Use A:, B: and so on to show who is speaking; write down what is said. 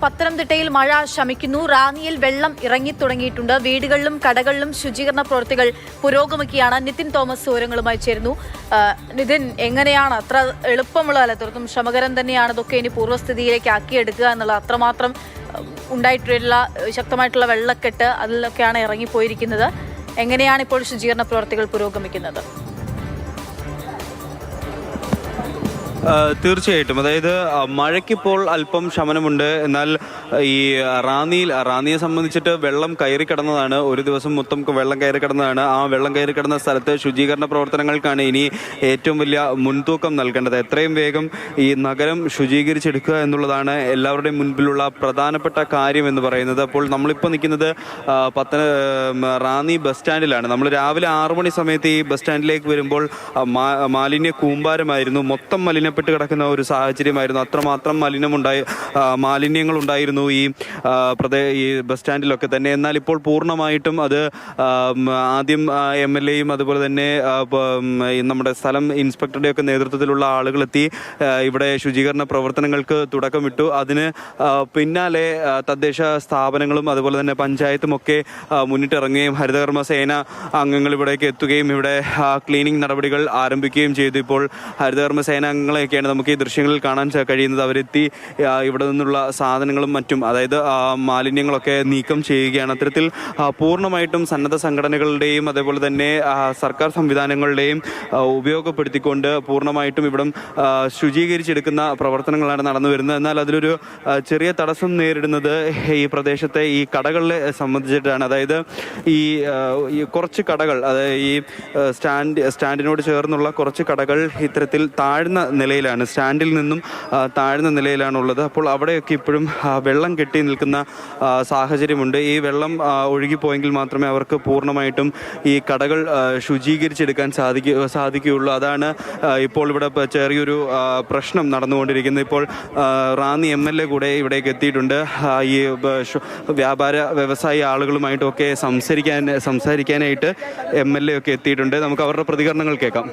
A: പത്തനംതിട്ടയിൽ മഴ ശമിക്കുന്നു. റാന്നിയിൽ വെള്ളം ഇറങ്ങിത്തുടങ്ങിയിട്ടുണ്ട്. വീടുകളിലും കടകളിലും ശുചീകരണ പ്രവൃത്തികൾ പുരോഗമിക്കുകയാണ്. നിതിൻ തോമസ് വിവരങ്ങളുമായി ചേരുന്നു. നിതിൻ, എങ്ങനെയാണ്? അത്ര എളുപ്പമുള്ളതല്ല, തീർത്തും ശ്രമകരം തന്നെയാണ് ഇതൊക്കെ ഇനി പൂർവ്വസ്ഥിതിയിലേക്ക് ആക്കിയെടുക്കുക എന്നുള്ളത്. അത്രമാത്രം ഉണ്ടായിട്ടുള്ള ശക്തമായിട്ടുള്ള വെള്ളക്കെട്ട് അതിലൊക്കെയാണ് ഇറങ്ങിപ്പോയിരിക്കുന്നത്. എങ്ങനെയാണ് ഇപ്പോൾ ശുചീകരണ പ്രവൃത്തികൾ പുരോഗമിക്കുന്നത്?
B: തീർച്ചയായിട്ടും, അതായത് മഴയ്ക്കിപ്പോൾ അല്പം ശമനമുണ്ട്. എന്നാൽ ഈ റാന്നിയെ സംബന്ധിച്ചിട്ട് വെള്ളം കയറി കിടന്നതാണ്. ഒരു ദിവസം മൊത്തം വെള്ളം കയറി കിടന്നതാണ്. ആ വെള്ളം കയറി കിടന്ന സ്ഥലത്ത് ശുചീകരണ പ്രവർത്തനങ്ങൾക്കാണ് ഇനി ഏറ്റവും വലിയ മുൻതൂക്കം നൽകേണ്ടത്. എത്രയും വേഗം ഈ നഗരം ശുചീകരിച്ചെടുക്കുക എന്നുള്ളതാണ് എല്ലാവരുടെയും മുൻപിലുള്ള പ്രധാനപ്പെട്ട കാര്യം എന്ന് പറയുന്നത്. അപ്പോൾ നമ്മളിപ്പോൾ നിൽക്കുന്നത് റാന്നി ബസ് സ്റ്റാൻഡിലാണ്. നമ്മൾ രാവിലെ 6 മണി സമയത്ത് ഈ ബസ് സ്റ്റാൻഡിലേക്ക് വരുമ്പോൾ മാലിന്യ കൂമ്പാരമായിരുന്നു. മൊത്തം മലിനപ്പെട്ട് കിടക്കുന്ന ഒരു സാഹചര്യമായിരുന്നു. അത്രമാത്രം മാലിന്യങ്ങൾ ഉണ്ടായിരുന്നു ഈ ബസ് സ്റ്റാൻഡിലൊക്കെ തന്നെ. എന്നാൽ ഇപ്പോൾ പൂർണ്ണമായിട്ടും അത് ആദ്യം MLAയും അതുപോലെ തന്നെ നമ്മുടെ സ്ഥലം ഇൻസ്പെക്ടറുടെയൊക്കെ നേതൃത്വത്തിലുള്ള ആളുകളെത്തി ഇവിടെ ശുചീകരണ പ്രവർത്തനങ്ങൾക്ക് തുടക്കമിട്ടു. അതിന് പിന്നാലെ തദ്ദേശ സ്ഥാപനങ്ങളും അതുപോലെ തന്നെ പഞ്ചായത്തും ഒക്കെ മുന്നിട്ടിറങ്ങുകയും ഹരിതകർമ്മ സേന അംഗങ്ങൾ ഇവിടേക്ക് എത്തുകയും ഇവിടെ ക്ലീനിങ് നടപടികൾ ആരംഭിക്കുകയും ചെയ്തു. ഇപ്പോൾ ഹരിതകർമ്മ സേന അംഗങ്ങളെയൊക്കെയാണ് നമുക്ക് ഈ ദൃശ്യങ്ങളിൽ കാണാൻ കഴിയുന്നത്. അവരെത്തി ഇവിടെ നിന്നുള്ള സാധനങ്ങളും മറ്റും, അതായത് മാലിന്യങ്ങളൊക്കെ നീക്കം ചെയ്യുകയാണ്. അത്തരത്തിൽ പൂർണ്ണമായിട്ടും സന്നദ്ധ സംഘടനകളുടെയും അതേപോലെ തന്നെ സർക്കാർ സംവിധാനങ്ങളുടെയും ഉപയോഗപ്പെടുത്തിക്കൊണ്ട് പൂർണ്ണമായിട്ടും ഇവിടം ശുചീകരിച്ചെടുക്കുന്ന പ്രവർത്തനങ്ങളാണ് നടന്നു വരുന്നത്. എന്നാൽ അതിലൊരു ചെറിയ തടസ്സം നേരിടുന്നത് ഈ പ്രദേശത്തെ ഈ കടകളെ സംബന്ധിച്ചിട്ടാണ്. അതായത് ഈ കുറച്ച് കടകൾ, അതായത് ഈ സ്റ്റാൻഡിനോട് ചേർന്നുള്ള കുറച്ച് കടകൾ ഇത്തരത്തിൽ താഴ്ന്ന നിലയിലാണ്, സ്റ്റാൻഡിൽ നിന്നും താഴ്ന്ന നിലയിലാണുള്ളത്. അപ്പോൾ അവിടെയൊക്കെ ഇപ്പോഴും വെള്ളം കെട്ടി നിൽക്കുന്ന സാഹചര്യമുണ്ട്. ഈ വെള്ളം ഒഴുകിപ്പോയെങ്കിൽ മാത്രമേ അവർക്ക് പൂർണ്ണമായിട്ടും ഈ കടകൾ ശുചീകരിച്ചെടുക്കാൻ സാധിക്കുകയുള്ളൂ. അതാണ് ഇപ്പോൾ ഇവിടെ ചെറിയൊരു പ്രശ്നം നടന്നുകൊണ്ടിരിക്കുന്നത്. ഇപ്പോൾ റാന്നി MLA കൂടെ ഇവിടേക്ക് എത്തിയിട്ടുണ്ട്. ഈ വ്യാപാര വ്യവസായ ആളുകളുമായിട്ടൊക്കെ സംസാരിക്കാനായിട്ട് MLA ഒക്കെ എത്തിയിട്ടുണ്ട്. നമുക്ക് അവരുടെ പ്രതികരണങ്ങൾ കേൾക്കാം.